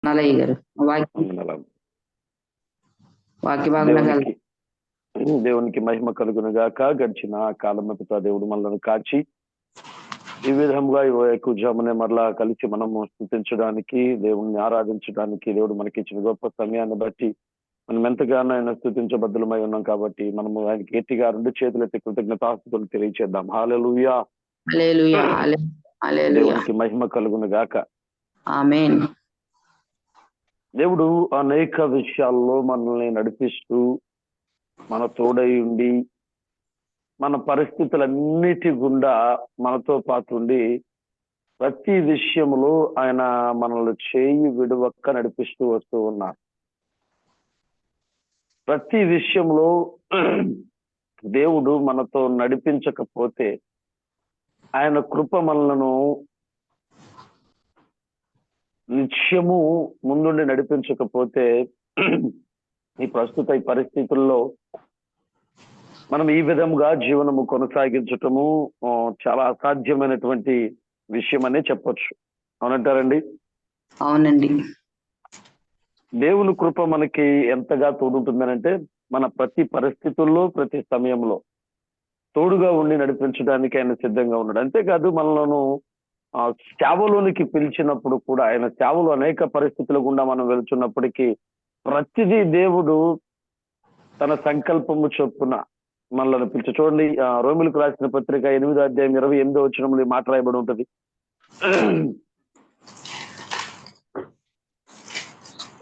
నలయ్య గారు వాక్య భాగంలో దేవునికి మహిమ కలుగును గాక. గడిచిన కాలం పితా దేవుడు మనల్ని కాచి ఈ విధంగా జామునే మరలా కలిసి మనము స్తుతించడానికి, దేవుణ్ణి ఆరాధించడానికి దేవుడు మనకి ఇచ్చిన గొప్ప సమయాన్ని బట్టి మనం ఎంతగానో ఆయన స్తుతించబద్దులమై ఉన్నాం. కాబట్టి మనము ఆయనకి గట్టిగా రెండు చేతులెత్తి కృతజ్ఞతాస్తుతులు తెలియచేద్దాం. హల్లెలూయా, దేవునికి మహిమ కలుగును గాక. ఆమేన్. దేవుడు అనేక విషయాల్లో మనల్ని నడిపిస్తూ మన తోడై ఉండి మన పరిస్థితులన్నిటి గుండా మనతో పాటు ఉండి ప్రతి విషయంలో ఆయన మనల్ని చేయి విడువక్క నడిపిస్తూ వస్తూ ఉన్నారు. ప్రతి విషయంలో దేవుడు మనతో నడిపించకపోతే, ఆయన కృప మనలను నిత్యము ముందుండి నడిపించకపోతే ఈ ప్రస్తుత ఈ పరిస్థితుల్లో మనం ఈ విధంగా జీవనము కొనసాగించటము చాలా అసాధ్యమైనటువంటి విషయం అనే చెప్పొచ్చు. అవునంటారండి? అవునండి. దేవుని కృప మనకి ఎంతగా తోడుంటుందనంటే, మన ప్రతి పరిస్థితుల్లో ప్రతి సమయంలో తోడుగా ఉండి నడిపించడానికి ఆయన సిద్ధంగా ఉన్నాడు. అంతేకాదు మనలను సేవలోనికి పిలిచినప్పుడు కూడా, ఆయన సేవలో అనేక పరిస్థితుల గుండా మనం వెళ్తున్నప్పటికీ ప్రతిదీ దేవుడు తన సంకల్పము చొప్పున మనల్ని పిలిచి, చూడండి రోమిలకు రాసిన పత్రిక 8వ అధ్యాయం 28వ వచనంలో ఈ మాట రాయబడి ఉంటది.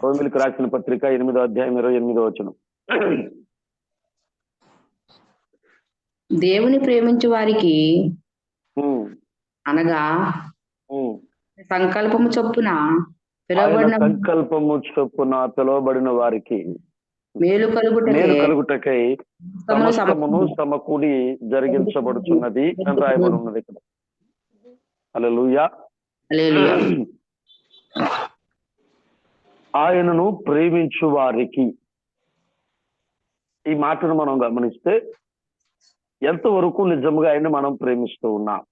రోమిలకు రాసిన పత్రిక 8వ అధ్యాయం 28వ వచనం. దేవుని ప్రేమించే వారికి అనగా సంకల్పము చొప్పున పిలువబడిన వారికి మేలు కలుగుటకై సమస్తమును సమకూడి జరిగించబడుతున్నది అని రాయబడి ఉన్నది ఇక్కడ. హల్లెలూయా. ఆయనను ప్రేమించు వారికి, ఈ మాటను మనం గమనిస్తే ఎంతవరకు నిజంగా ఆయన మనం ప్రేమిస్తూ ఉన్నాం.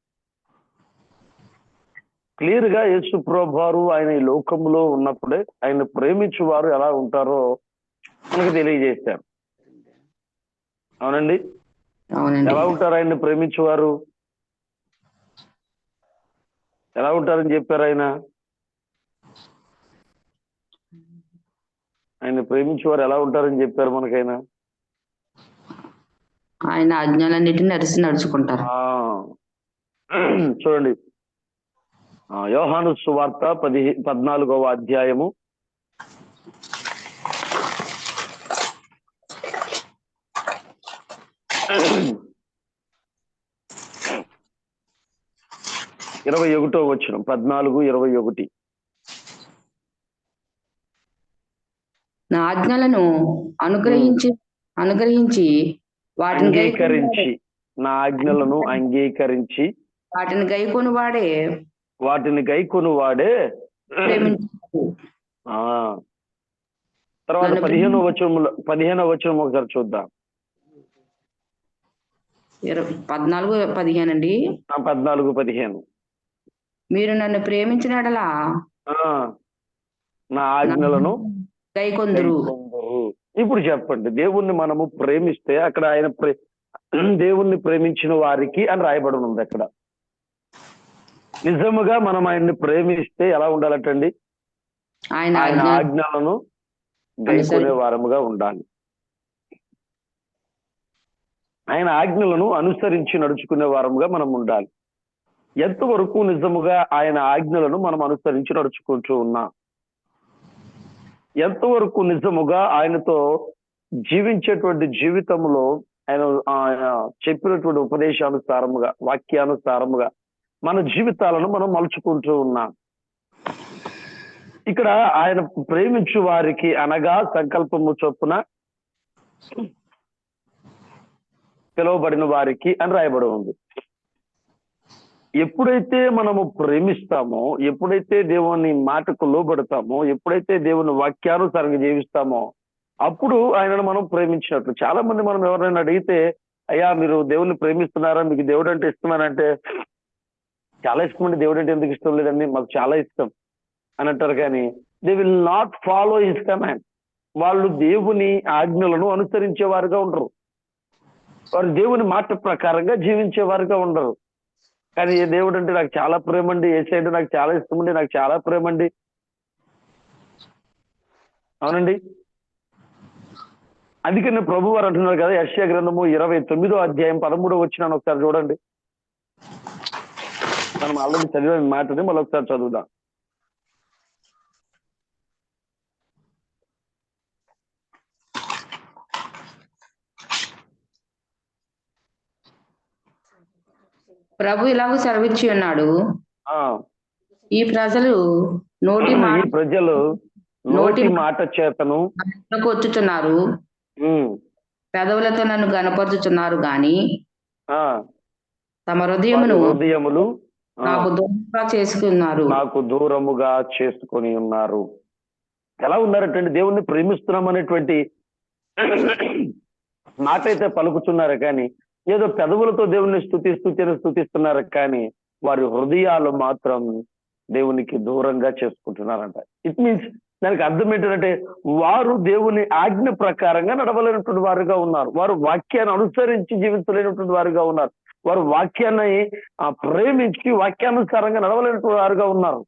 క్లియర్ గా యేసు ప్రభువారు ఆయన ఈ లోకంలో ఉన్నప్పుడే ఆయన ప్రేమించు వారు ఎలా ఉంటారో మనకు తెలియజేశారు. అవునండి? ఎలా ఉంటారు ఆయన్ని ప్రేమించేవారు? ఎలా ఉంటారని చెప్పారు ఆయన? ఆయన ప్రేమించేవారు ఎలా ఉంటారని చెప్పారు మనకైనా? ఆయన ఆజ్ఞలన్నిటిని నడుచుకుంటారు. చూడండి, యోహాను సువార్త 14వ అధ్యాయము 21వ వచనం. 14:21. నా ఆజ్ఞలను అనుగ్రహించి నా ఆజ్ఞలను అంగీకరించి వాటిని గైకొను వాడే. తర్వాత 15వ వచనం ఒకసారి చూద్దాం. 14:15 అండి. 14:15. మీరు నన్ను ప్రేమించిన యెడల నా ఆజ్ఞలను గైకొందురు. ఇప్పుడు చెప్పండి, దేవుణ్ణి మనము ప్రేమిస్తే అక్కడ ఆయన దేవుణ్ణి ప్రేమించిన వారికి అని రాయబడి ఉంది. అక్కడ నిజముగా మనం ఆయన్ని ప్రేమిస్తే ఎలా ఉండాలటండి? ఆయన ఆజ్ఞలను గైకొనే వారముగా ఉండాలి. ఆయన ఆజ్ఞలను అనుసరించి నడుచుకునే వారముగా మనం ఉండాలి. ఎంతవరకు నిజముగా ఆయన ఆజ్ఞలను మనం అనుసరించి నడుచుకుంటూ ఉన్నాం? ఎంతవరకు నిజముగా ఆయనతో జీవించేటువంటి జీవితంలో ఆయన చెప్పినటువంటి ఉపదేశానుసారముగా, వాక్యానుసారముగా మన జీవితాలను మనం మలుచుకుంటూ ఉన్నాం. ఇక్కడ ఆయన ప్రేమించు వారికి అనగా సంకల్పము చొప్పున పిలువబడిన వారికి అని రాయబడి ఉంది. ఎప్పుడైతే మనము ప్రేమిస్తామో, ఎప్పుడైతే దేవుని మాటకు లోబడతామో, ఎప్పుడైతే దేవుని వాక్యానుసారంగా జీవిస్తామో అప్పుడు ఆయనను మనం ప్రేమించినట్లు. చాలా మంది మనం ఎవరైనా అడిగితే, అయ్యా మీరు దేవుణ్ణి ప్రేమిస్తున్నారా, మీకు దేవుడు అంటే ఇష్టమనంటే, చాలా ఇష్టం అండి, దేవుడు అంటే ఎందుకు ఇష్టం లేదండి, మాకు చాలా ఇష్టం అని అంటారు. కానీ they will not follow his command. వాళ్ళు దేవుని ఆజ్ఞలను అనుసరించేవారుగా ఉండరు. వారు దేవుని మాట ప్రకారంగా జీవించేవారుగా ఉండరు. కానీ ఏ దేవుడు అంటే నాకు చాలా ప్రేమ అండి, ఏ సైడ్ నాకు చాలా ఇష్టం అండి, నాకు చాలా ప్రేమ అండి. అవునండి. అందుకనే ప్రభు వారు అంటున్నారు కదా, యెషయా గ్రంథము 29వ అధ్యాయం 13వ వచనాన్ని ఒకసారి చూడండి. మనం ఆల్రెడీ చదివిన మాటని మళ్ళీ ఒకసారి చదువుదాం. ప్రభు ఇలాగూ సెలవిచ్చి ఉన్నాడు, ఆ ఈ ప్రజలు నోటి ఈ మాట ప్రజలు నోటి మాట చేతను వచ్చుచున్నారు, పెదవులతో నన్ను గనపరుచుచున్నారు గాని ఆ తమ వారి హృదయమును హృదయములు నాకు దూరంగా చేసుకున్నారు. నాకు దూరముగా చేసుకొని ఉన్నారు. ఎలా ఉన్నారటండి? దేవుణ్ణి ప్రేమిస్తున్నాం అనేటువంటి మాట అయితే పలుకుతున్నారు, కానీ ఏదో పెదవులతో దేవుణ్ణి స్తుతిస్తున్నారు, కానీ వారి హృదయాలు మాత్రం దేవునికి దూరంగా చేసుకుంటున్నారంట. ఇట్ మీన్స్ దానికి అర్థం ఏంటంటే వారు దేవుని ఆజ్ఞ ప్రకారంగా నడవలేనటువంటి వారుగా ఉన్నారు. వారు వాక్యాన్ని అనుసరించి జీవించలేనటువంటి వారుగా ఉన్నారు. వారు వాక్యాన్ని ప్రేమించి వాక్యానుసారంగా నడవలేనటువంటి వారుగా ఉన్నారు.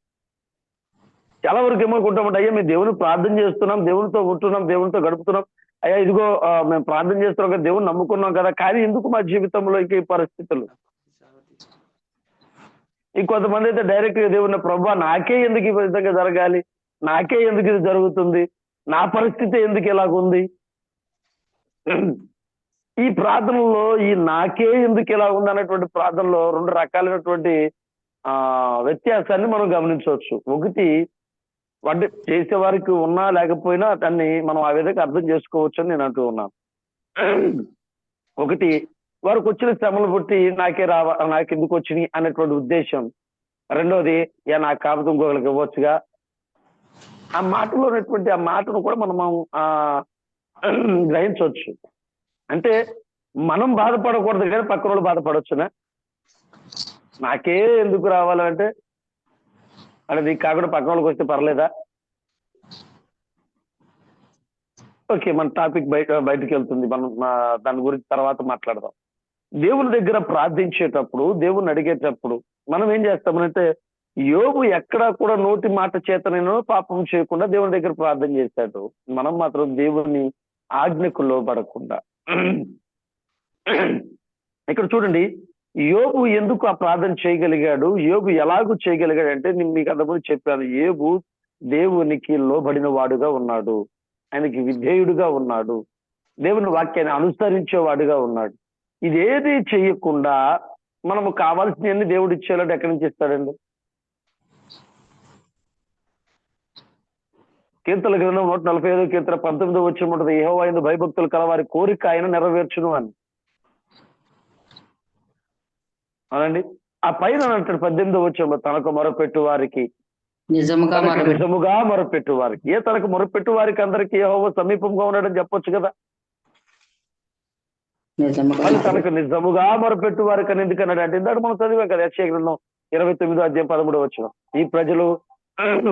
చాలా వరకు ఏమనుకుంటామంటే, అయ్యా మేము దేవుని ప్రార్థన చేస్తున్నాం, దేవునితో ఉంటున్నాం, దేవునితో గడుపుతున్నాం, అయ్యా ఇదిగో మేము ప్రార్థన చేస్తున్నాం కదా, దేవుని నమ్ముకున్నాం కదా, కానీ ఎందుకు మా జీవితంలో ఈ పరిస్థితులు? ఇంకొంతమంది అయితే డైరెక్ట్ గా దేవుని, ప్రభా నాకే ఎందుకు ఈ విధంగా జరగాలి, నాకే ఎందుకు ఇది జరుగుతుంది, నా పరిస్థితి ఎందుకు ఇలాగుంది? ఈ ప్రార్థనలో ఈ నాకే ఎందుకు ఇలా ఉంది అనేటువంటి ప్రార్థనలో రెండు రకాలైనటువంటి వ్యత్యాసాన్ని మనం గమనించవచ్చు. ఒకటి, వాటి చేసే వారికి ఉన్నా లేకపోయినా దాన్ని మనం ఆ విధంగా అర్థం చేసుకోవచ్చు అని నేను అంటూ ఉన్నాను. ఒకటి, వారికి వచ్చిన శ్రమలు బట్టి నాకెందుకు వచ్చినాయి అనేటువంటి ఉద్దేశం. రెండోది, నాకు కాకపోతే ఇంకొకరికి ఇవ్వచ్చుగా. ఆ మాటలో ఉన్నటువంటి ఆ మాటను కూడా మనం గ్రహించవచ్చు. అంటే మనం బాధపడకూడదు కానీ పక్కన వాళ్ళు బాధపడవచ్చునా? నాకే ఎందుకు రావాలంటే అంటే నీకు కాకుండా పక్కన వాళ్ళకి వస్తే పర్లేదా? ఓకే, మన టాపిక్ బయటకు వెళ్తుంది, మనం దాని గురించి తర్వాత మాట్లాడదాం. దేవుని దగ్గర ప్రార్థించేటప్పుడు, దేవుని అడిగేటప్పుడు మనం ఏం చేస్తామనంటే, యోబు ఎక్కడా కూడా నోటి మాట చేతనైనా పాపం చేయకుండా దేవుని దగ్గర ప్రార్థన చేశాడు. మనం మాత్రం దేవుని ఆజ్ఞకు లోబడకుండా. ఇక్కడ చూడండి, యోబు ఎందుకు ఆ ప్రార్థన చేయగలిగాడు, యోబు ఎలాగూ చేయగలిగాడు అంటే, నేను మీకు అంతకుముందు చెప్పాను, యోబు దేవునికి లోబడిన వాడుగా ఉన్నాడు, ఆయనకి విధేయుడుగా ఉన్నాడు, దేవుని వాక్యాన్ని అనుసరించేవాడుగా ఉన్నాడు. ఇదేది చేయకుండా మనము కావాల్సినవన్నీ దేవుడు ఇచ్చేయాలంటే ఎక్కడి నుంచి ఇస్తాడండి? కీర్తన గ్రంథం 145 కీర్తన 19 వచ్చి ఉంటుంది, యెహోవా యందు భయభక్తులు కలవారి కోరిక ఆయన నెరవేర్చును అని. అవునండి. ఆ పైన అంటాడు 18 వచ్చి, తనకు మొరపెట్టు వారికి నిజముగా మొరపెట్టు వారికి. తనకు మొరపెట్టు వారికి అందరికి యెహోవా సమీపంగా ఉన్నాడని చెప్పొచ్చు కదా. వాళ్ళు తనకు నిజముగా మొరపెట్టు వారికి అని ఎందుకన్నాడు అంటే, ఇందాక మనం చదివాం కదా, యెషయా గ్రంథం 29వ అధ్యాయం 13వ వచనం. ఈ ప్రజలు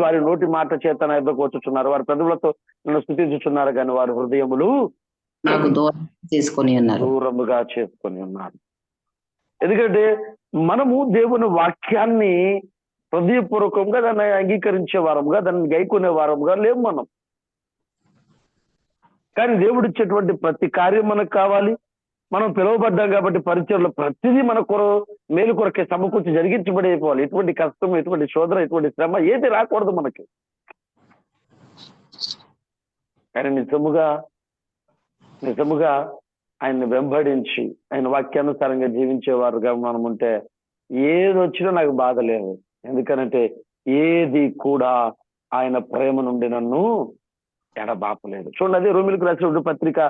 వారి నోటి మాట చేత నా యొద్దకు వచ్చుచున్నారు, వారి పెదవులతో నన్ను స్తుతించుచున్నారు, కానీ వారి హృదయములు నాకు దూరముగా చేసుకొని ఉన్నారు. ఎందుకంటే మనము దేవుని వాక్యాన్ని హృదయపూర్వకంగా దాన్ని అంగీకరించే వారముగా, దాన్ని గైకొనే వారముగా లేవు మనం. కానీ దేవుడు ఇచ్చేటువంటి ప్రతి కార్యం మనకు కావాలి. మనం పిలువబడ్డాం కాబట్టి పరిచయంలో ప్రతిదీ మన మేలు కొరకే సమకూర్చి జరిగించబడిపోవాలి. ఎటువంటి కష్టం, ఎటువంటి శోధన, ఎటువంటి శ్రమ ఏది రాకూడదు మనకి. కానీ నిజముగా ఆయన్ని వెంబడించి ఆయన వాక్యానుసారంగా జీవించేవారుగా మనం ఉంటే ఏది వచ్చినా నాకు బాధ లేదు. ఎందుకనంటే ఏది కూడా ఆయన ప్రేమ నుండి నన్ను ఎడబాపలేదు. చూడండి, అదే రోమిలకు రాసిన పత్రిక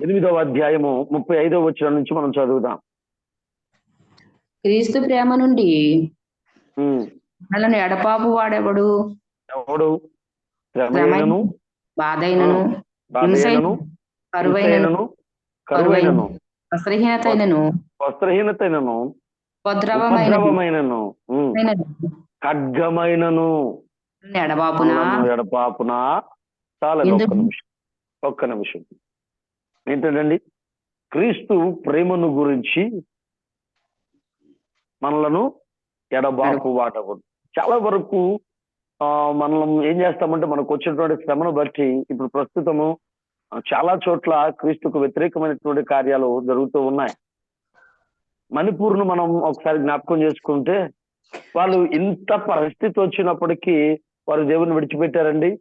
8వ అధ్యాయము 35వ వచనం నుంచి మనం చదువుదాం. క్రీస్తు ప్రేమ నుండి మనల్ని ఎడపాపు వాడెవడు? ఎవడు? శ్రమయైనను, బాధైనను, కరువైనను, వస్త్రహీనతైనను, ఉపద్రవమైనను ఖడ్గమైనను ఎడబాపునా మనలను ఎడపాపునా. చాలండి, ఎందుకు ఒక్క నిమిషం ఏంటండి, క్రీస్తు ప్రేమను గురించి మనలను ఎడబాపు వాడకూడదు. చాలా వరకు మనం ఏం చేస్తామంటే మనకు వచ్చినటువంటి శ్రమను బట్టి ఇప్పుడు ప్రస్తుతము చాలా చోట్ల క్రీస్తుకు వ్యతిరేకమైనటువంటి కార్యాలు జరుగుతూ ఉన్నాయి. మణిపూర్ను మనం ఒకసారి జ్ఞాపకం చేసుకుంటే వాళ్ళు ఇంత పరిస్థితి వచ్చినప్పటికీ వారు దేవుని విడిచిపెట్టారండి?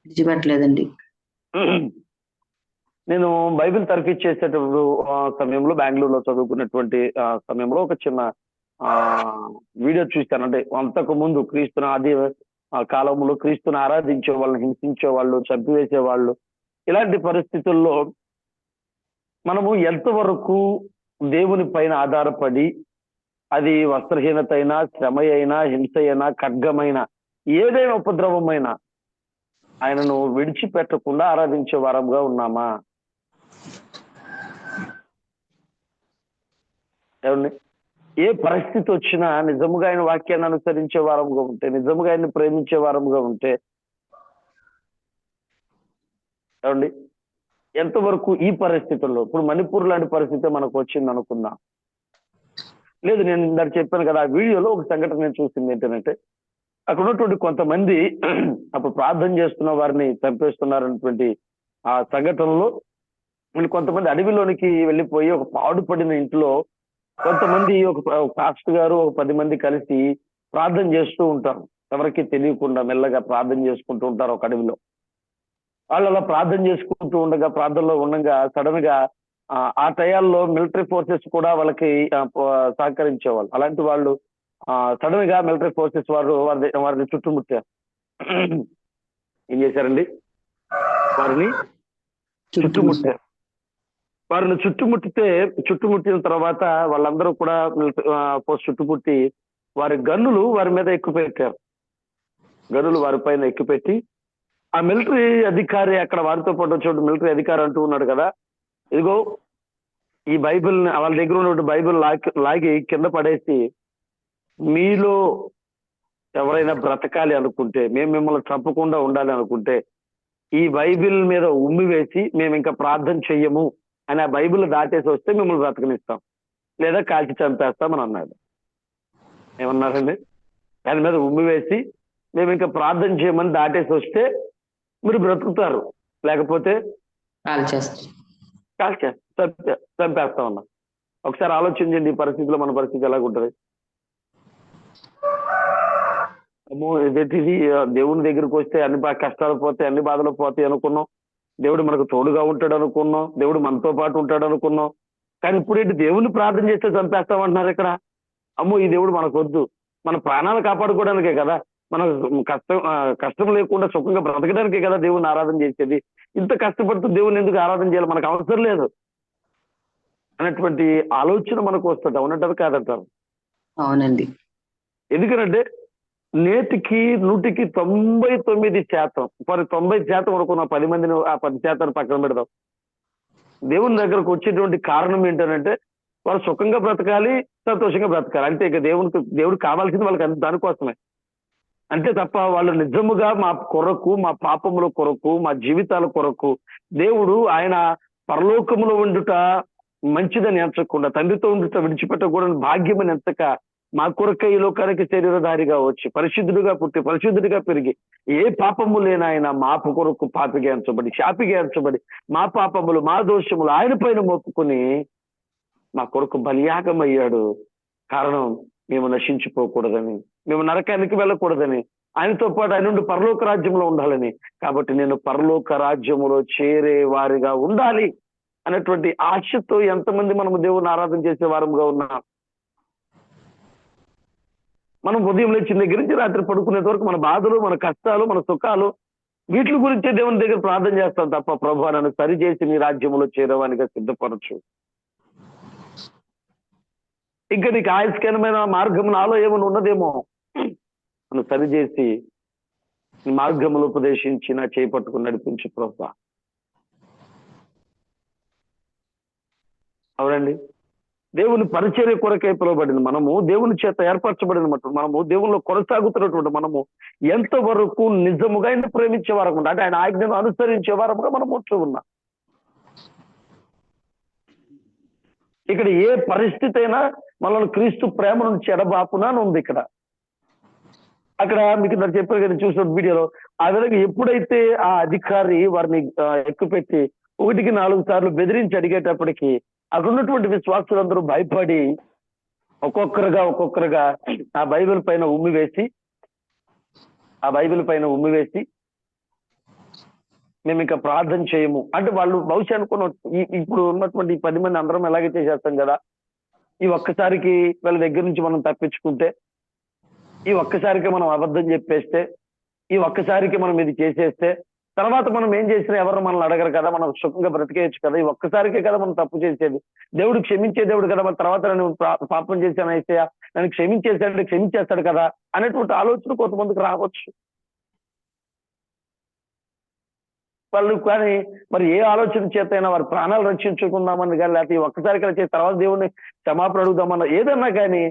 విడిచిపెట్టలేదండి. నేను బైబిల్ తర్ఫీదు చేసేటప్పుడు సమయంలో బెంగళూరులో చదువుకున్నటువంటి సమయంలో ఒక చిన్న వీడియో చూస్తాను. అంటే అంతకు ముందు క్రీస్తుని ఆది కాలంలో క్రీస్తుని ఆరాధించే వాళ్ళని హింసించే వాళ్ళు, చంపివేసే వాళ్ళు, ఇలాంటి పరిస్థితుల్లో మనము ఎంతవరకు దేవుని పైన ఆధారపడి, అది వస్త్రహీనత అయినా, శ్రమ అయినా, హింస అయినా, ఖడ్గమైన, ఏదైనా ఉపద్రవమైనా ఆయనను విడిచిపెట్టకుండా ఆరాధించే వారంగా ఉన్నామా? ఏమండి, ఏ పరిస్థితి వచ్చినా నిజముగా ఆయన వాక్యాన్ని అనుసరించే వారంగా ఉంటే, నిజముగా ఆయన్ని ప్రేమించే వారంగా ఉంటే, ఏమండి ఎంతవరకు ఈ పరిస్థితుల్లో, ఇప్పుడు మణిపూర్ లాంటి పరిస్థితి మనకు వచ్చింది అనుకుందాం. లేదు, నేను ఇందాక చెప్పాను కదా, ఆ వీడియోలో ఒక సంఘటన నేను చూసింది ఏంటంటే, అక్కడ ఉన్నటువంటి కొంతమంది అప్పుడు ప్రార్థన చేస్తున్న వారిని చంపేస్తున్నారన్నటువంటి ఆ సంఘటనలో వీళ్ళు కొంతమంది అడవిలోనికి వెళ్ళిపోయి ఒక పాడుపడిన ఇంట్లో కొంతమంది ఒక పాస్టర్ గారు ఒక 10 మంది కలిసి ప్రార్థన చేస్తూ ఉంటారు. ఎవరికి తెలియకుండా మెల్లగా ప్రార్థన చేసుకుంటూ ఉంటారు ఒక అడవిలో. వాళ్ళు అలా ప్రార్థన చేసుకుంటూ ఉండగా, ప్రార్థనలో ఉండగా సడన్ గా ఆ టయాల్లో మిలిటరీ ఫోర్సెస్ కూడా వాళ్ళకి సహకరించేవాళ్ళు. అలాంటి వాళ్ళు సడన్ గా మిలిటరీ ఫోర్సెస్ వారిని చుట్టుముట్టారు. ఏం చేశారండి? వారిని చుట్టుముట్టారు. వారిని చుట్టుముట్టిన తర్వాత వాళ్ళందరూ కూడా చుట్టుముట్టి వారి గన్నులు వారి మీద ఎక్కుపెట్టారు. గన్నులు వారి పైన ఎక్కుపెట్టి ఆ మిలిటరీ అధికారి అక్కడ వారితో పాటు వచ్చే మిలిటరీ అధికారి అంటూ ఉన్నాడు కదా, ఇదిగో ఈ బైబిల్ వాళ్ళ దగ్గర ఉన్నటువంటి బైబిల్ లాగి కింద పడేసి, మీలో ఎవరైనా బ్రతకాలి అనుకుంటే, మేము మిమ్మల్ని చంపకుండా ఉండాలి అనుకుంటే ఈ బైబిల్ మీద ఉమ్మి వేసి మేము ఇంకా ప్రార్థన చెయ్యము అని ఆ బైబిల్ దాటేసి వస్తే మిమ్మల్ని బ్రతకనిస్తాం, లేదా కాల్చి చంపేస్తామని అన్నాడు. ఏమన్నారండి? దాని మీద ఉమ్మి వేసి మేము ఇంకా ప్రార్థన చేయమని దాటేసి వస్తే మీరు బ్రతుకుతారు, లేకపోతే చంపేస్తా ఉన్నా. ఒకసారి ఆలోచించండి, ఈ పరిస్థితిలో మన పరిస్థితి ఎలాగుంటది? అమ్మో, ఇదేంటి దేవుని దగ్గరికి వస్తే అన్ని కష్టాలు పోతాయి, అన్ని బాధలు పోతాయి అనుకున్నాం. దేవుడు మనకు తోడుగా ఉంటాడు అనుకున్నాం, దేవుడు మనతో పాటు ఉంటాడు అనుకున్నాం. కానీ ఇప్పుడేంటి, దేవుని ప్రార్థన చేస్తే చంపేస్తామంటున్నారు ఇక్కడ. అమ్మో, ఈ దేవుడు మనకు వద్దు. మన ప్రాణాలు కాపాడుకోవడానికే కదా, మన కష్టం లేకుండా సుఖంగా బ్రతకడానికే కదా దేవుని ఆరాధన చేసేది. ఇంత కష్టపడుతూ దేవుని ఎందుకు ఆరాధన చేయాలి, మనకు అవసరం లేదు అనేటువంటి ఆలోచన మనకు వస్తుంది. అవునంటారు కాదంటారు? అవునండి. ఎందుకంటే నేటికి 100కి 99%, మరి 90% అనుకున్న 10 మందిని ఆ 10% పక్కన పెడదాం. దేవుని దగ్గరకు వచ్చేటువంటి కారణం ఏంటంటే వాళ్ళు సుఖంగా బ్రతకాలి, సంతోషంగా బ్రతకాలి. అంతే. ఇక దేవుడు కావాల్సింది వాళ్ళకి దానికోసమే. అంతే తప్ప వాళ్ళు నిజముగా మా కొరకు, మా పాపముల కొరకు, మా జీవితాల కొరకు దేవుడు ఆయన పరలోకములో ఉండుట మంచిదని ఎంచకుండా, తండ్రితో ఉండుట విడిచిపెట్టకూడని భాగ్యమని ఎంచక, మా కొరకే ఈ లోకానికి శరీరధారిగా వచ్చి పరిశుద్ధుడిగా పుట్టి పరిశుద్ధుడిగా పెరిగి ఏ పాపము లేనాయన మా కొరకు పాపిగా ఎంచబడి, శాపిగా ఎంచబడి, మా పాపములు మా దోషములు ఆయన పైన మోపుకొని మా కొరకు బలియాగం అయ్యాడు. కారణం మేము నశించిపోకూడదని, మేము నరకానికి వెళ్ళకూడదని, ఆయనతో పాటు ఆయన నుండి పరలోక రాజ్యంలో ఉండాలని. కాబట్టి నేను పరలోక రాజ్యములో చేరే వారిగా ఉండాలి అనేటువంటి ఆశతో ఎంతమంది మనము దేవుని ఆరాధన చేసే వారముగా ఉన్నాం. మనం ఉదయం లేచిన దగ్గర నుంచి రాత్రి పడుకునేంత వరకు మన బాధలు, మన కష్టాలు, మన సుఖాలు, వీటి గురించే దేవుని దగ్గర ప్రార్థన చేస్తాం తప్ప, ప్రభు నన్ను సరిచేసి నీ రాజ్యంలో చేరవానిగా సిద్ధపరచు, ఇంకా నీకు ఆయుష్కరమైన మార్గం నాలో ఏమైనా ఉన్నదేమో నన్ను సరిచేసి నీ మార్గములు ఉపదేశించి నా చేపట్టుకుని నడిపించు ప్రభు. అవునండి. దేవుని పరిచర్య కొరకై పిలువబడిన మనము, దేవుని చేత ఏర్పరచబడిన మనము, దేవునిలో కొనసాగుతున్నటువంటి మనము ఎంతవరకు నిజముగా ఆయన ప్రేమించే వారము, అంటే ఆయన ఆజ్ఞను అనుసరించే వారముగా మనం ఉంటూ ఉన్నాం. ఇక్కడ ఏ పరిస్థితి అయినా మనల్ని క్రీస్తు ప్రేమ నుంచి ఎడబాపునా అని ఉంది ఇక్కడ. అక్కడ మీకు నాకు చెప్పారు కదా, చూసిన వీడియోలో ఆ విధంగా ఎప్పుడైతే ఆ అధికారి వారిని ఎక్కుపెట్టి 1కి 4 సార్లు బెదిరించి అడిగేటప్పటికి అక్కడ ఉన్నటువంటి విశ్వాసులందరూ భయపడి ఒక్కొక్కరుగా ఆ బైబిల్ పైన ఉమ్మి వేసి మేము ఇంకా ప్రార్థన చేయము అంటే వాళ్ళు బహుశా అనుకున్న ఇప్పుడు ఉన్నటువంటి 10 మంది అందరం ఎలాగే చేసేస్తాం కదా, ఈ ఒక్కసారికి వీళ్ళ దగ్గర నుంచి మనం తప్పించుకుంటే, ఈ ఒక్కసారికి మనం అబద్ధం చెప్పేస్తే, ఈ ఒక్కసారికి మనం ఇది చేసేస్తే తర్వాత మనం ఏం చేసినా ఎవరు మనల్ని అడగరు కదా, మనం సుఖంగా బ్రతికేయచ్చు కదా, ఈ ఒక్కసారికే కదా మనం తప్పు చేసేది, దేవుడు క్షమించే దేవుడు కదా, మన తర్వాత నేను పాపం చేశాను అయితే నన్ను క్షమించేస్తాడు కదా అనేటువంటి ఆలోచన కొంతమందికి రావచ్చు. వాళ్ళు కానీ మరి ఏ ఆలోచన చేతైనా వారి ప్రాణాలు రక్షించుకుందామని కానీ, లేకపోతే ఈ ఒక్కసారి కలిసి తర్వాత దేవుడిని క్షమాపణ అడుగుదామన్న ఏదన్నా కానీ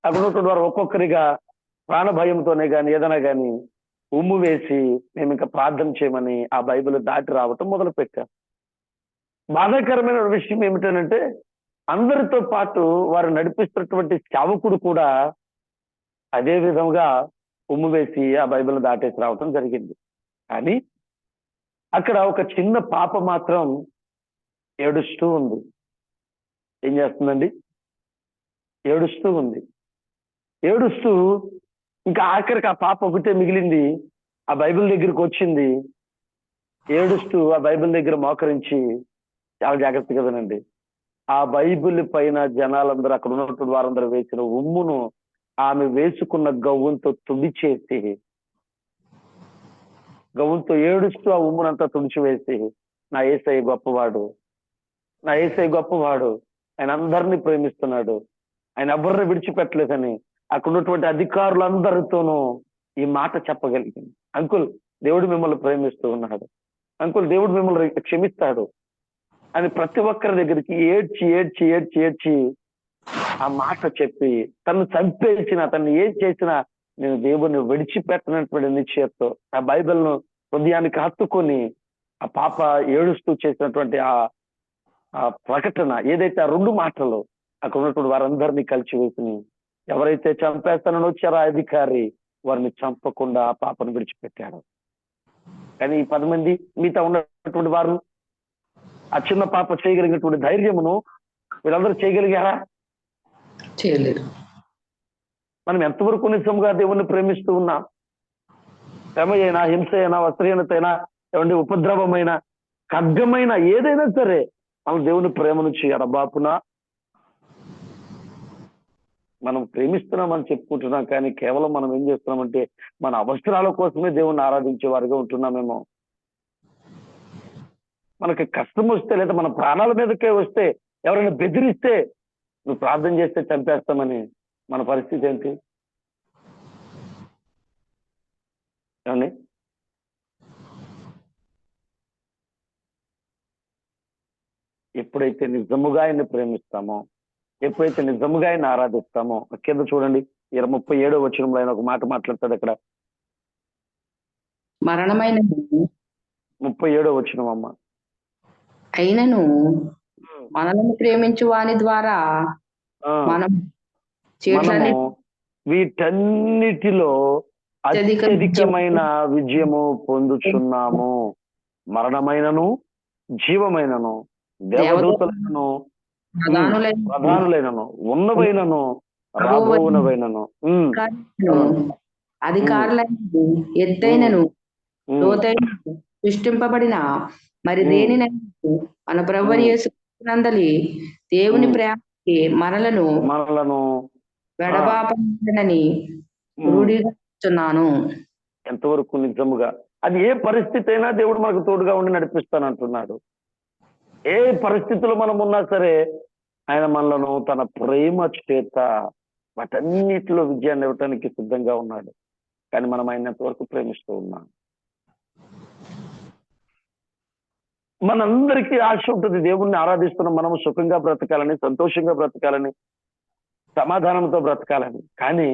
అక్కడ ఉన్నటువంటి వారు ఒక్కొక్కరిగా ప్రాణ భయంతోనే కానీ ఏదైనా కానీ ఉమ్ము వేసి మేము ఇంకా ప్రార్థన చేయమని ఆ బైబిల్ దాటి రావటం మొదలు పెట్టారు. బాధాకరమైన విషయం ఏమిటనంటే అందరితో పాటు వారు నడిపిస్తున్నటువంటి సేవకుడు కూడా అదే విధంగా ఉమ్ము వేసి ఆ బైబిల్ దాటేసి రావటం జరిగింది. కానీ అక్కడ ఒక చిన్న పాప మాత్రం ఏడుస్తూ ఉంది. ఏం చేస్తుందండి? ఏడుస్తూ ఉంది. ఏడుస్తూ ఇంకా ఆఖరికి ఆ పాప ఒకటే మిగిలింది. ఆ బైబిల్ దగ్గరికి వచ్చింది. ఏడుస్తూ ఆ బైబిల్ దగ్గర మోకరించి, చాలా జాగ్రత్త కదనండి, ఆ బైబిల్ పైన జనాలందరూ అక్కడ ఉన్నటువంటి వారందరూ వేసిన ఉమ్మును ఆమె వేసుకున్న గవ్వంతో తుడిచేసి, గవ్వంతో ఏడుస్తూ ఆ ఉమ్మునంతా తుడిచివేసి, నా యేసయ్య గొప్పవాడు, నా యేసయ్య గొప్పవాడు, ఆయన అందరినీ ప్రేమిస్తున్నాడు, ఆయన ఎవరిని విడిచిపెట్టలేదని అక్కడ ఉన్నటువంటి అధికారులందరితోనూ ఈ మాట చెప్పగలిగింది. అంకుల్, దేవుడు మిమ్మల్ని ప్రేమిస్తూ ఉన్నాడు, అంకుల్ దేవుడు మిమ్మల్ని క్షమిస్తాడు అని ప్రతి ఒక్కరి దగ్గరికి ఏడ్చి ఏడ్చి ఏడ్చి ఏడ్చి ఆ మాట చెప్పి, తను చంపేసిన, తను ఏం చేసినా నేను దేవుడిని విడిచిపెట్టనటువంటి నిశ్చయంతో ఆ బైబిల్ను హృదయానికి హత్తుకొని ఆ పాప ఏడుస్తూ చేసినటువంటి ఆ ప్రకటన ఏదైతే ఆ 2 మాటలు అక్కడ ఉన్నటువంటి వారందరినీ కలిసివేసి, ఎవరైతే చంపేస్తానని వచ్చారో ఆ అధికారి వారిని చంపకుండా ఆ పాపను విడిచిపెట్టాడు. కానీ ఈ 10 మంది మిగతా ఉన్నటువంటి వారు ఆ చిన్న పాప చేయగలిగినటువంటి ధైర్యమును వీళ్ళందరూ చేయగలిగారా? చేయలేదు. మనం ఎంతవరకు నిజంగా దేవుణ్ణి ప్రేమిస్తూ ఉన్నాం? శ్రమ అయినా, హింస అయినా, వస్త్రహీనత అయినా, ఏమంటే ఉపద్రవమైన, ఖడ్గమైన ఏదైనా సరే మనం దేవుని ప్రేమ నుంచి ఎడబాపునా మనం ప్రేమిస్తున్నామని చెప్పుకుంటున్నాం. కానీ కేవలం మనం ఏం చేస్తున్నామంటే మన అవసరాల కోసమే దేవుణ్ణి ఆరాధించే వారిగా ఉంటున్నామేమో. మనకి కష్టం వస్తే, లేదా మన ప్రాణాల మీదకే వస్తే, ఎవరైనా బెదిరిస్తే నువ్వు ప్రార్థన చేస్తే చంపేస్తామని మన పరిస్థితి ఏంటి? ఏమండి? ఎప్పుడైతే నిజముగా ఆయన్ని ప్రేమిస్తామో, ఎప్పుడైతే నిజముగా ఆయన ఆరాధిస్తామో, కింద చూడండి 37వ వచనంలో ఆయన ఒక మాట మాట్లాడతాడు అక్కడ. మరణమైన 37వ వచనం అమ్మ. అయినను మనల్ని ప్రేమించు వాని ద్వారా మనం మనము వీటన్నిటిలో అత్యధికమైన విజయము పొందుచున్నాము. మరణమైనను, జీవమైనను, దేవదూతలైనను, ప్రధానులైనను, ఉన్నవైనను, రాబోవునవైనను, అధికారులైనను, ఎత్తైనను, లోతైనను, సృష్టింపబడిన మరి దేనినైనా మన ప్రభువు యేసు నందలి దేవుని ప్రేమకి మనలను వెడబాపనని రూఢిగా చెప్తున్నాను. ఎంతవరకు నిజముగా అది ఏ పరిస్థితి అయినా దేవుడు మనకు తోడుగా ఉండి నడిపిస్తానంటున్నాడు. ఏ పరిస్థితుల్లో మనం ఉన్నా సరే ఆయన మనలను తన ప్రేమ చేత వాటన్నిటిలో విజయాన్ని ఇవ్వటానికి సిద్ధంగా ఉన్నాడు. కానీ మనం ఆయన ఎంతవరకు ప్రేమిస్తూ ఉన్నాం? మనందరికీ ఆశ ఉంటుంది, దేవుణ్ణి ఆరాధిస్తున్నాం, మనము సుఖంగా బ్రతకాలని, సంతోషంగా బ్రతకాలని, సమాధానంతో బ్రతకాలని. కానీ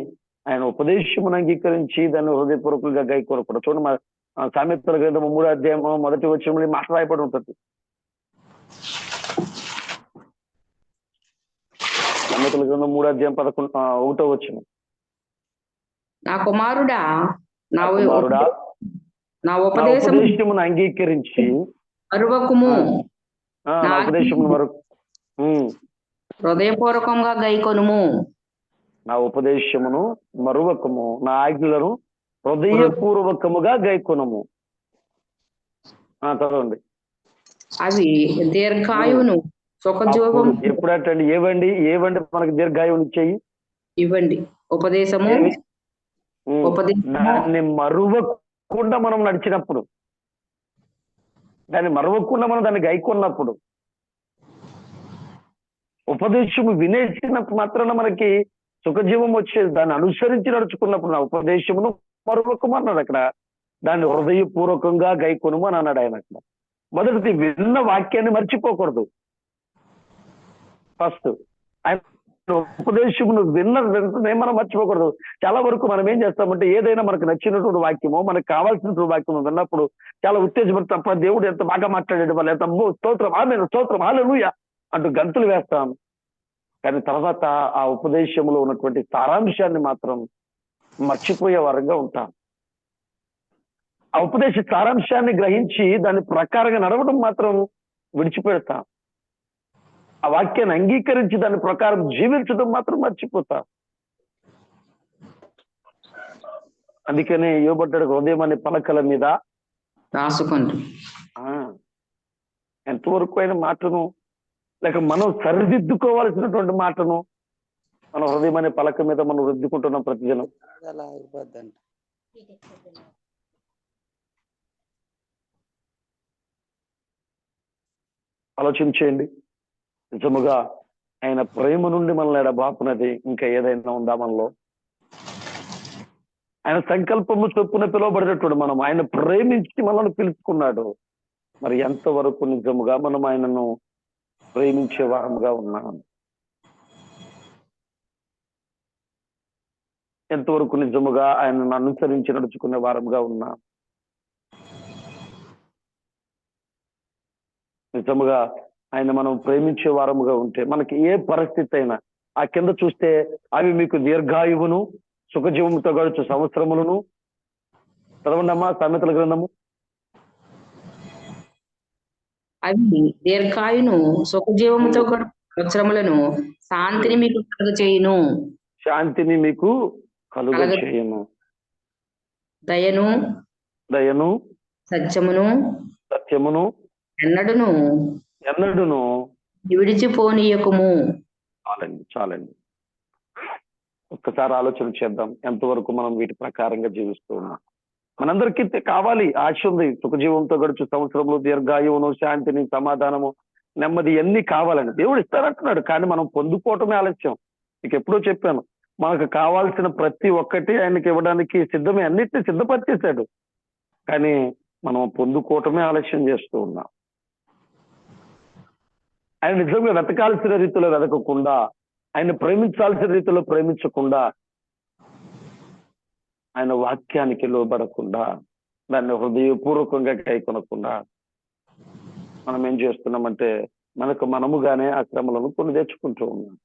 ఆయన ఉపదేశమును అంగీకరించి దాన్ని హృదయపూర్వకంగా గైకొనకూడదు. చూడండి, సామెతల గ్రంథం 3వ అధ్యాయం 1వ వచనంలో మాట రాయబడి ఉంటుంది. సామెతల గ్రంథం 3వ అధ్యాయం 1వ వచనం. నా కుమారుడా నా ఉపదేశమును అంగీకరించి మరువకుము, నా ఉపదేశమును హృదయపూర్వకంగా గైకొనుము. నా ఉపదేశమును మరువకము, నా ఆజ్ఞలను హృదయపూర్వకముగా గైకొనుము. చదవండి. అవి దీర్ఘాయువును సుఖజీవం. ఎప్పుడంటే ఏవండి మనకు దీర్ఘాయువుని ఇచ్చేయి? ఇవ్వండి. ఉపదేశము. దాన్ని మరువకుండా మనం నడిచినప్పుడు, దాన్ని మరవకుండా మనం దాన్ని గైకొన్నప్పుడు, ఉపదేశము వినేసినప్పుడు మాత్రాన మనకి సుఖజీవం వచ్చేది. దాన్ని అనుసరించి నడుచుకున్నప్పుడు నా ఉపదేశమును మరొకము అన్నాడు అక్కడ. దాన్ని హృదయపూర్వకంగా గైకొనుము అని అన్నాడు ఆయన అక్కడ. మొదటిది విన్న వాక్యాన్ని మర్చిపోకూడదు. ఫస్ట్ ఆయన ఉపదేశమును విన్న వెంటనే మనం మర్చిపోకూడదు. చాలా వరకు మనం ఏం చేస్తామంటే, ఏదైనా మనకు నచ్చినటువంటి వాక్యమో, మనకు కావాల్సినటువంటి వాక్యమో విన్నప్పుడు చాలా ఉత్తేజపడి, తప్ప దేవుడు ఎంత బాగా మాట్లాడాడు, వాళ్ళు ఎంత స్తోత్రం, ఆమేన్, స్తోత్రం, హల్లెలూయా అంటూ గంతులు వేస్తాం. కానీ తర్వాత ఆ ఉపదేశంలో ఉన్నటువంటి సారాంశాన్ని మాత్రం మర్చిపోయే వారంగా ఉంటాం. ఆ ఉపదేశ సారాంశాన్ని గ్రహించి దాని ప్రకారంగా నడవడం మాత్రం విడిచిపెడతాం. ఆ వాక్యాన్ని అంగీకరించి దాని ప్రకారం జీవించడం మాత్రం మర్చిపోతాం. అందుకనే యోబడ్డాడు, హృదయం అనే పలకల మీద రాసుకుంటూ ఎంతవరకు అయిన మాటను, లేక మనం సరిదిద్దుకోవాల్సినటువంటి మాటను మన హృదయం అనే పలక మీద మనం రుద్దుకుంటున్నాం ప్రతిదినం. ఆలోచించేయండి. నిజముగా ఆయన ప్రేమ నుండి మనల్ని ఎడబాపునది ఇంకా ఏదైనా ఉందా మనలో? ఆయన సంకల్పము చొప్పున పిలువబడినటువంటి మనం, ఆయన ప్రేమించి మనల్ని పిలుచుకున్నాడు. మరి ఎంతవరకు నిజముగా మనం ఆయనను ప్రేమించే వారముగా ఉన్నాం? ఎంతవరకు నిజముగా ఆయనను అనుసరించి నడుచుకునే వారముగా ఉన్నాం? నిజముగా ఆయన మనం ప్రేమించే వారముగా ఉంటే మనకి ఏ పరిస్థితి అయినా, ఆ కింద చూస్తే అవి మీకు దీర్ఘాయువును సుఖజీవముతో గడుచు సంవత్సరములను. చదవండి అమ్మా సామెతల గ్రంథము. అవి దీర్ఘాయును సుఖజీవముతో గడుచు సంవత్సరములను, శాంతిని మీకు కలుగచేయును. శాంతిని మీకు కలుగచేయును. దయను సత్యమును ఎన్నడును విడిచిపోనీయకుము. చాలండి. ఒక్కసారి ఆలోచన చేద్దాం, ఎంతవరకు మనం వీటి ప్రకారంగా జీవిస్తూ ఉన్నాం. మనందరికీ కావాలి, ఆశ ఉంది, సుఖజీవంతో గడుచు సంవత్సరంలో దీర్ఘాయువును, శాంతిని, సమాధానము, నెమ్మది అన్ని కావాలని దేవుడు ఇస్తారంటున్నాడు. కానీ మనం పొందుకోవటమే ఆలస్యం. మీకు ఎప్పుడో చెప్పాను, మనకు కావాల్సిన ప్రతి ఒక్కటి ఆయనకి ఇవ్వడానికి సిద్ధమే, అన్నిటిని సిద్ధపరిచేశాడు. కానీ మనం పొందుకోవటమే ఆలస్యం చేస్తూ ఉన్నాం. ఆయన నిజంగా వెతకాల్సిన రీతిలో వెతకకుండా, ఆయన ప్రేమించాల్సిన రీతిలో ప్రేమించకుండా, ఆయన వాక్యానికి లోబడకుండా, దాన్ని హృదయపూర్వకంగా కైకొనకుండా మనం ఏం చేస్తున్నామంటే, మనముగానే ఆ శ్రమలను కొని తెచ్చుకుంటూ ఉన్నాం.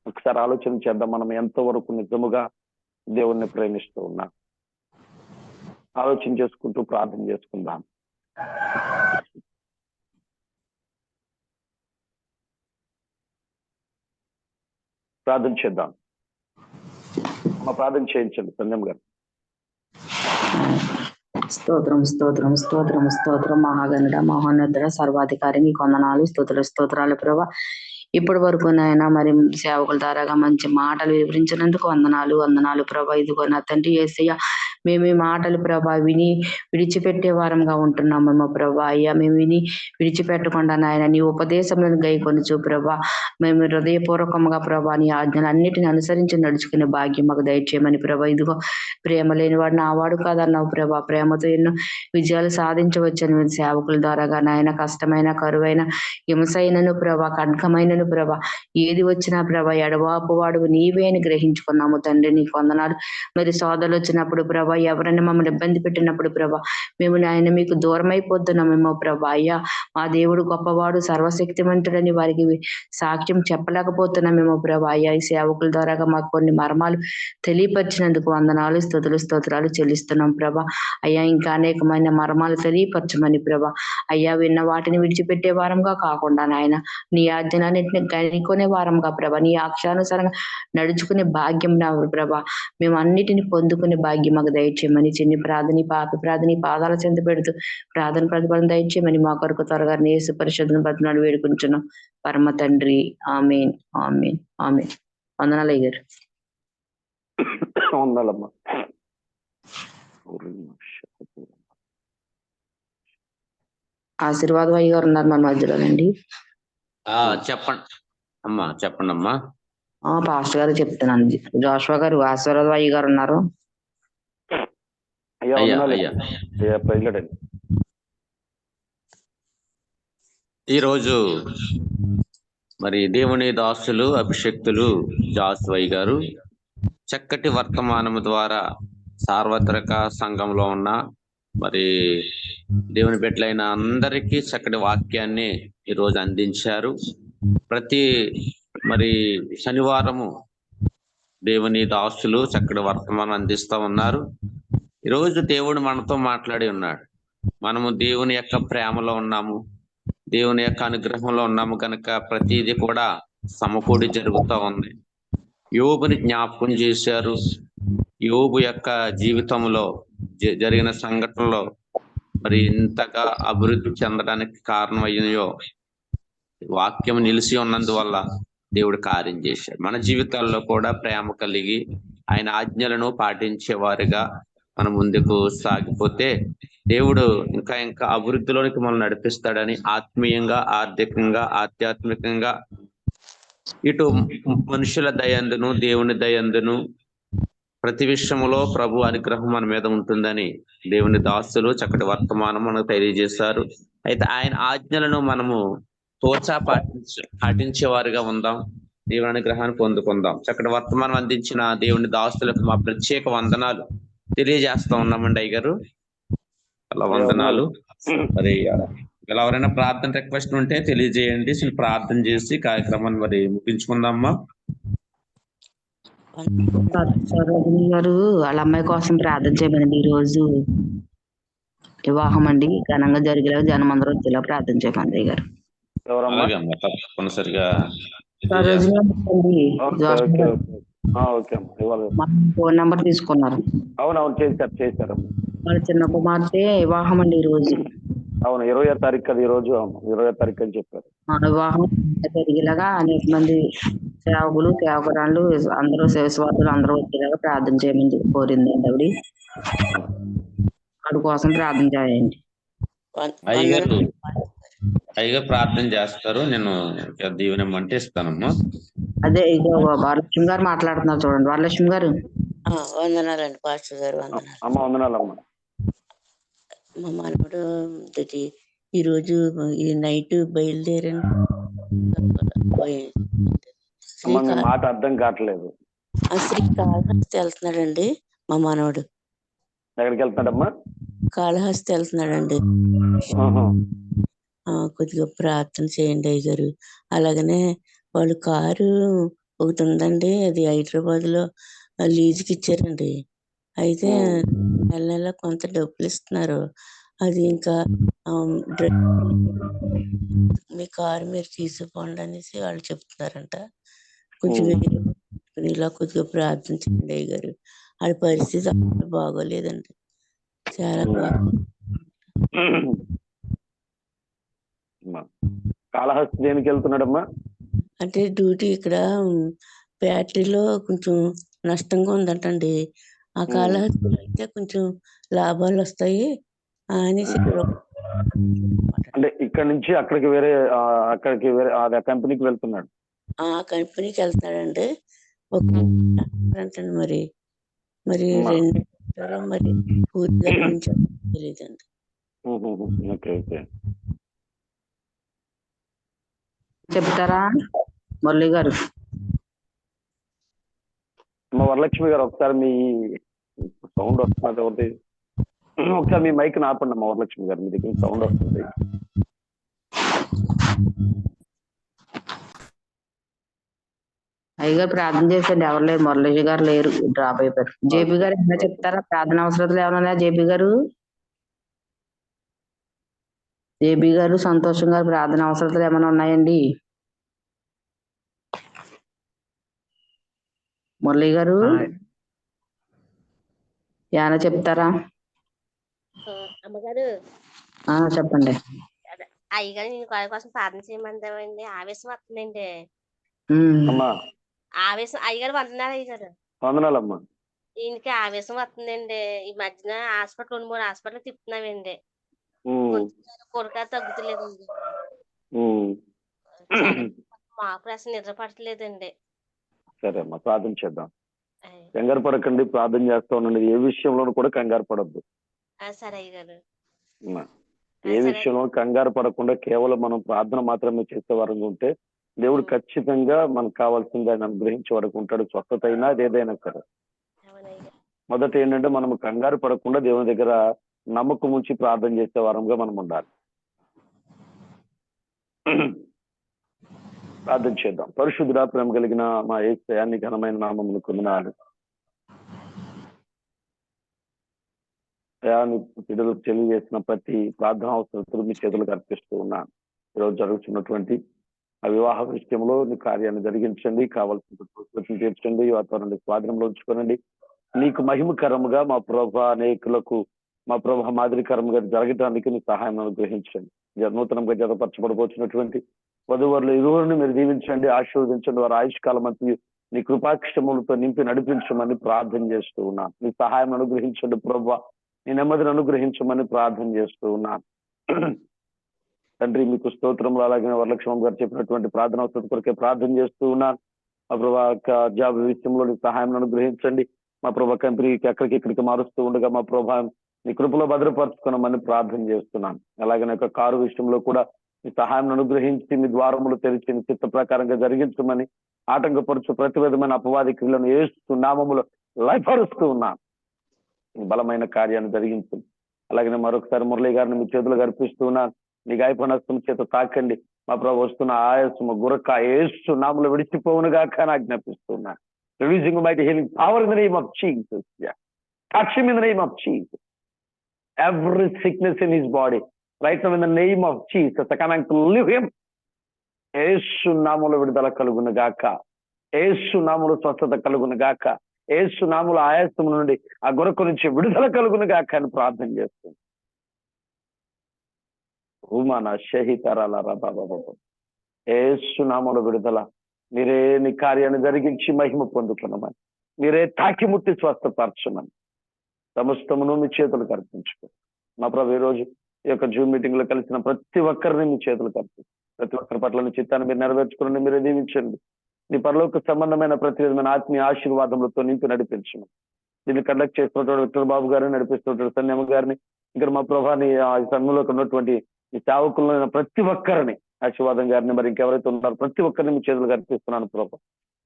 ఒకసారి ఆలోచన చేద్దాం, మనం ఎంతవరకు నిజముగా దేవుణ్ణి ప్రేమిస్తూ ఉన్నాం. ఆలోచన చేసుకుంటూ ప్రార్థన చేసుకుందాం. ప్రార్థన చేద్దాం. ప్రార్థన చేయించండి సంజయ్ గారు. స్తోత్రం మహాగణుడ, మహోన్నతుడ, సర్వాధికారి, నీ వందనాలు, స్తోత్రాలు ప్రభా. ఇప్పటి వరకు నాయన మరి సేవకుల ద్వారాగా మంచి మాటలు వివరించినందుకు వందనాలు ప్రభా. ఇదిగో నా తండ్రి యేసయ్య, మేము ఈ మాటలు ప్రభా విని విడిచిపెట్టే వారంగా ఉంటున్నామేమో ప్రభా. అయ్యా మేము విని విడిచిపెట్టకుండా నాయన నీ ఉపదేశములను గైకొనుచు ప్రభా మేము హృదయపూర్వకంగా ప్రభా నీ ఆజ్ఞలు అన్నిటిని అనుసరించి నడుచుకునే భాగ్యం మాకు దయచేయమని ప్రభా. ఇదిగో ప్రేమ లేని వాడు నా వాడు కాదన్నావు ప్రభా. ప్రేమతో ఎన్నో విజయాలు సాధించవచ్చని మీ సేవకుల ద్వారాగా నాయన కష్టమైన కరువైన హింసైనను ప్రభా ఖడ్గమైనను ప్రభా ఏది వచ్చినా ప్రభా ఎడవాపు వాడు నీవే అని గ్రహించుకున్నాము తండ్రి. నీకు వందనాలు. మరి సోదరులు వచ్చినప్పుడు ప్రభా ఎవరైనా మమ్మల్ని ఇబ్బంది పెట్టినప్పుడు ప్రభా మేము నాయన మీకు దూరం అయిపోతున్నామేమో ప్రభా. అయ్యా మా దేవుడు గొప్పవాడు సర్వశక్తిమంతుడని వారికి సాక్ష్యం చెప్పలేకపోతున్నామేమో ప్రభా. అయ్యా ఈ సేవకుల ద్వారాగా మాకు కొన్ని మర్మాలు తెలియపరిచినందుకు వందనాలు స్తోత్రాలు చెల్లిస్తున్నాం ప్రభా. అయ్యా ఇంకా అనేకమైన మర్మాలు తెలియపరచమని ప్రభా. అయ్యా విన్న వాటిని విడిచిపెట్టే వారంగా కాకుండా నాయన నీ ఆజ్ఞలన్నింటిని గైకొనే వారంగా ప్రభా నీ అక్షానుసారంగా నడుచుకునే భాగ్యం నా ప్రభా మేము అన్నిటిని పొందుకునే భాగ్యం మాకు దయచేయమని చిన్ని ప్రార్థన పాప ప్రార్థన పాదాల చెంత పెడుతూ ప్రార్థన ప్రతిఫలం దయచేయమని మా కొరకు త్వరగా యేసు పరిశుద్ధుని బతినాడు వేడుకుంటున్నాం పరమ తండ్రి. ఆమేన్ ఆమేన్ ఆమేన్. వందనాలు అయ్యారు. వందలమ్మా. ఆశీర్వాదం అయ్య గారు ఉన్నారు మన మధ్యలోనండి. చెప్పండి అమ్మా, చెప్పండి అమ్మా. పాస్టర్ గారు చెప్తున్నాను. జోషువా గారు ఆశీర్వాదం అయ్య గారు ఉన్నారు. ఈరోజు మరి దేవుని దాసులు అభిషక్తులు జాస్వయ్య గారు చక్కటి వర్తమానము ద్వారా సార్వత్రిక సంఘంలో ఉన్న మరి దేవుని బిడ్డలైన అందరికీ చక్కటి వాక్యాన్ని ఈరోజు అందించారు. ప్రతి మరి శనివారము దేవుని దాసులు చక్కటి వర్తమానం అందిస్తూ ఉన్నారు. ఈరోజు దేవుడు మనతో మాట్లాడి ఉన్నాడు. మనము దేవుని యొక్క ప్రేమలో ఉన్నాము, దేవుని యొక్క అనుగ్రహంలో ఉన్నాము కనుక ప్రతిదీ కూడా సమకూడి జరుగుతూ ఉంది. యోబుని జ్ఞాపకం చేశారు. యోబు యొక్క జీవితంలో జరిగిన సంఘటనలో మరి ఇంతగా అభివృద్ధి చెందడానికి కారణమయ్యో వాక్యం నిలిచి ఉన్నందువల్ల దేవుడు కార్యం చేశాడు. మన జీవితాల్లో కూడా ప్రేమ కలిగి ఆయన ఆజ్ఞలను పాటించే వారిగా మనం ముందుకు సాగిపోతే దేవుడు ఇంకా ఇంకా అభివృద్ధిలోనికి మనం నడిపిస్తాడని ఆత్మీయంగా, ఆర్థికంగా, ఆధ్యాత్మికంగా ఇటు మనుషుల దయందును దేవుని దయందును ప్రతి విషయంలో ప్రభు అనుగ్రహం మన మీద ఉంటుందని దేవుని దాసులు చక్కటి వర్తమానం మనకు తెలియజేశారు. అయితే ఆయన ఆజ్ఞలను మనము తోచా పాటించే వారిగా ఉందాం, దేవుని అనుగ్రహాన్ని పొందుకుందాం. చక్కటి వర్తమానం అందించిన దేవుని దాసులకు మా ప్రత్యేక వందనాలు తెలియజేస్తా ఉన్నామండి అయ్యగారు. అలా వందనాలు. మరి ఇలా ఎవరైనా ప్రార్థన రిక్వెస్ట్ ఉంటే తెలియజేయండి. ప్రార్థన చేసి కార్యక్రమాన్ని మరి ముగించుకుందామా. సరోజిని గారు వాళ్ళ అమ్మాయి కోసం ప్రార్థన చేయమనండి. ఈ రోజు వివాహం అండి, ఘనంగా జరిగేలా జనమందరూ వచ్చేలా ప్రార్థన చేయమని గారు. తప్పనిసరిగా ఫోన్ నెంబర్ తీసుకున్నారు. అవునవును, చేశారు. వాళ్ళ చిన్న కుమార్తె వివాహం అండి ఈ రోజు. అవును, 20వ తారీఖు కదా ఈ రోజు. 20వ తారీఖు అని చెప్పారు. వివాహం జరిగేలాగా అనేక మంది సేవకులు, సేవకురాళ్ళు అందరూ విశ్వాసులు అందరూ వచ్చేలాగా ప్రార్థన చేయమని కోరిందండి ఆవిడ. వాడి కోసం ప్రార్థన చేయండి. అయ్యగారు ప్రార్థన చేస్తారు. నేను దీవెన అంటే ఇస్తానమ్మా. అదే ఇదో వరలక్ష్మి గారు మాట్లాడుతున్నారు చూడండి. వరలక్ష్మి గారు. వందనాలండి పాస్టర్ గారు. వందనాలమ్మా. మా మనవడు ఈరోజు ఈ నైట్ బయలుదేరండి. మాట అర్థం కావట్లేదు. శ్రీకాళహస్తి వెళ్తున్నాడండి మా మనవడు. ఎక్కడికి వెళ్తున్నాడమ్మా? కాళహస్తి వెళ్తున్నాడండి. కొద్దిగా ప్రార్థన చేయండి అయ్యగారు. అలాగనే వాళ్ళు కారు ఒకటి ఉందండి, అది హైదరాబాద్ లో లీజుకి ఇచ్చారండి. అయితే నెల నెల కొంత డబ్బులు ఇస్తున్నారు. అది ఇంకా మీ కారు మీరు తీసుకుపోండి అనేసి వాళ్ళు చెప్తున్నారంట. కొంచెం ఇలా కొద్దిగా ప్రార్థన చేయండి అయ్యగారు. వాళ్ళ పరిస్థితి అసలు బాగోలేదండి, చాలా కాళహస్తి దేనికి వెళ్తున్నాడమ్మా? అంటే డ్యూటీ ఇక్కడ ఫ్యాక్టరీలో కొంచెం నష్టంగా ఉందంటండి. ఆ కాళహస్తిలో అయితే కొంచెం లాభాలు వస్తాయి అనేసి అంటే ఇక్కడ నుంచి అక్కడికి వేరే కంపెనీకి వెళ్తున్నాడు. ఆ కంపెనీకి వెళ్తాడండి. ఒక అంటండి మరి మరి అమ్మా. 2 మరి పూర్తిగా గురించి తెలియదండి. Okay okay. చెప్తారా మురళి గారు? మా వరలక్ష్మి గారు ఒకసారి మీ సౌండ్ వస్తున్నది ఒకటి, ఒకసారి మీ మైక్ ఆపండి మా వరలక్ష్మి గారు, మీ దగ్గర సౌండ్ వస్తుంది. అయ్యగారు ప్రార్థన చేసండి. ఎవరు లేరు, మురళి గారు లేరు, డ్రాప్ అయిపోయారు. జేపీ గారు ఏమైనా చెప్తారా? ప్రార్థన అవసరాలు ఏమైనా జేపీ గారు? జేపీ గారు, సంతోషం గారు ప్రార్థన అవసరాలు ఏమైనా ఉన్నాయండి? మురళి గారు ఏమైనా చెప్తారా? అమ్మగారు చెప్పండి. అయ్యగారు నేను కాయ కోసం ప్రార్థన చేయమంటామండి. ఆవేశం వస్తుందండి. అమ్మా ఆవేశం అయ్యగారు వందనాలు. అయ్యగారు వందనాలమ్మా. ఈయనకి ఆవేశం వస్తుందండి. ఈ మధ్యన హాస్పిటల్ 2-3 హాస్పిటల్ తిప్పుతున్నామండి. కొరక తగ్గుతలేదండి. మాకు అసలు నిద్ర పడట్లేదండి. సరే అమ్మా, ప్రార్థన చేద్దాం. కంగారు పడకండి, ప్రార్థన చేస్తా ఉండండి. ఏ విషయంలోనూ కూడా కంగారు పడద్దు. సరే అయ్యగారు. ఏ విషయంలో కంగారు పడకుండా కేవలం మనం ప్రార్థన మాత్రమే చేసే వారంగా ఉంటే దేవుడు ఖచ్చితంగా మనకు కావాల్సింది ఆయన అనుగ్రహించే వరకు ఉంటాడు. స్వస్థత అయినా అదేదైనా సరే. మొదట ఏంటంటే మనం కంగారు పడకుండా దేవుని దగ్గర నమ్మకం ఉంచి ప్రార్థన చేసే వారంగా మనం ఉండాలి. ప్రార్థన చేద్దాం. పరిశుద్ధుడా, ప్రేమ కలిగిన మా యేసయ్య, ఘనమైన నామమును కొందనాలు. బిడ్డలు తెలియజేసిన ప్రతి ప్రార్థన అవసరం మీ చేతులకు అర్పిస్తూ ఉన్నాను. ఈరోజు జరుగుతున్నటువంటి ఆ వివాహ విషయంలో నీ కార్యాన్ని జరిగించండి, కావాల్సిన తీర్చండి, వాతావరణాన్ని స్వాధీనంలో ఉంచుకోనండి. నీకు మహిమకరముగా మా ప్రభ అనేకులకు మా ప్రభ మాదిరికరంగా జరగటానికి నీ సహాయం అనుగ్రహించండి. నూతనంగా జతపరచబడబోతున్నటువంటి వధువరులు ఇరువురిని మీరు దీవించండి, ఆశీర్వదించండి. వారి ఆయుష్కాలం అంతా నీ కృపాక్షములతో నింపి నడిపించమని ప్రార్థన చేస్తూ ఉన్నాను. నీ సహాయం అనుగ్రహించండి ప్రభా, నీ నెమ్మదిని అనుగ్రహించమని ప్రార్థన చేస్తూ ఉన్నాను. తండ్రి మీకు స్తోత్రములు. అలాగే వరలక్ష్మణ్ గారు చెప్పినటువంటి ప్రార్థన అవసరం కొరకే ప్రార్థన చేస్తూ ఉన్నాను. మా ప్రభా జాబ్ విషయంలో నీ సహాయం అనుగ్రహించండి. మా ప్రభా కంపెనీకి ఎక్కడికి ఇక్కడికి మారుస్తూ ఉండగా మా ప్రభా నీ కృపలో భద్రపరచుకున్నామని ప్రార్థన చేస్తున్నాను. అలాగే నా యొక్క కారు విషయంలో కూడా నీ సహాయం అనుగ్రహించి మీ ద్వారములు తెరిచి నీ చిత్త ప్రకారంగా జరిగించమని ఆటంకపరుచు ప్రతి విధమైన అపవాది క్రియలను యేసు నామములో లయపరుస్తూ ఉన్నాను. బలమైన కార్యాన్ని జరిగించండి. అలాగే మరొకసారి మురళి గారిని మీ చేతులు అర్పిస్తూ ఉన్నాను. నీ గాయపనస్తం చేత తాకండి. మా ప్రభు వస్తున్న ఆయాసము గురక యేసు నామములో విడిచిపోవునుగా కానీ ఆజ్ఞాపిస్తున్నాను. Releasing mighty healing power in the name of Jesus. Yeah. Touch him in the name of Jesus. Every sickness in his body, right now in the name of Jesus, I command to leave him. యేసు నామములో విడుదల కలుగును గాక, యేసు నామములో స్వస్థత కలుగును గాక, యేసు నామములో ఆయాసం నుండి ఆ గురకు నుంచి విడుదల కలుగును గాక అని ప్రార్థన చేస్తుంది. యేసు నామములో విడుదల, మీరే నీ కార్యాన్ని జరిగించి మహిమ పొందుకున్నామని, మీరే తాకి ముట్టి స్వస్థపరచమని సమస్తమును మీ చేతులకు అర్పించుకో. మా ప్రభు ఈ రోజు ఈ యొక్క జూమ్ మీటింగ్ లో కలిసిన ప్రతి ఒక్కరిని మీ చేతులకు అర్పించు. ప్రతి ఒక్కరి పట్ల నీ చిత్తాన్ని మీరు నెరవేర్చుకుని మీరే దీవించండి. నీ పరలోక సంబంధమైన ప్రతి విధమైన ఆత్మీయ ఆశీర్వాదములతో నింపి నడిపించమని దీన్ని కండక్ట్ చేస్తున్నటువంటి విక్టర్ బాబు గారిని, నడిపిస్తున్నటువంటి సన్యమ్మ గారిని, ఇక్కడ మా ప్రభాని సంఘంలో ఉన్నటువంటి ఈ సేవకులను ప్రతి ఒక్కరిని, ఆశీర్వాదం గారిని, మరి ఇంకెవరైతే ఉన్నారో ప్రతి ఒక్కరిని మీ చేతులు అర్పిస్తున్నాను ప్రభా.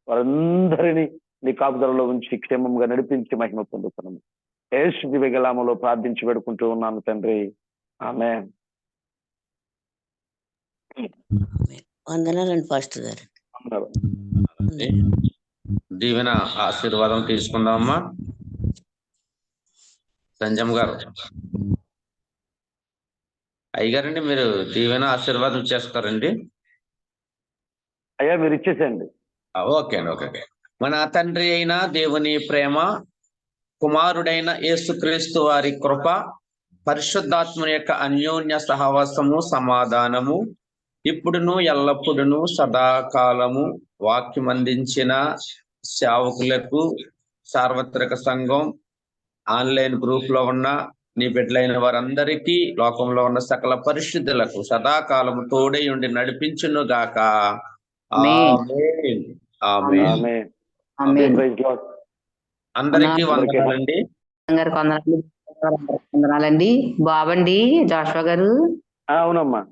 వారందరినీ నీ కాపుదలలో ఉంచి క్షేమంగా నడిపించి మహిమ పొందుతున్నాము. యేసు దివ్యనామములో ప్రార్థించి పెడుకుంటూ ఉన్నాను తండ్రి, ఆమేన్. వందనాలండి పాస్టర్ గారు. దీవెన ఆశీర్వాదం తీసుకుందామమ్మా. సంజమ్ గారు, అయ్యగారండి మీరు దీవెన ఆశీర్వాదం చేస్తారండి? అయ్యా మీరు ఇచ్చేసేయండి. ఓకే అండి, ఓకే. మన తండ్రి అయిన దేవుని ప్రేమ, కుమారుడైన యేసుక్రీస్తు వారి కృప, పరిశుద్ధాత్మ యొక్క అన్యోన్య సహవాసము, సమాధానము ఇప్పుడును ఎల్లప్పుడును సదాకాలము వాక్యం అందించిన సేవకులకు, సార్వత్రిక సంఘం ఆన్లైన్ గ్రూప్ లో ఉన్న నీ బిడ్డలైన వారందరికీ లోకంలో ఉన్న సకల పరిశుద్ధులకు సదాకాలం తోడై ఉండి నడిపించును గాక. Amen. Amen. Amen. Amen. Praise Lord. అందరికీ వందనాలండి. గారు వందనాలండి. బాబండి జాషువా గారు. అవునమ్మా.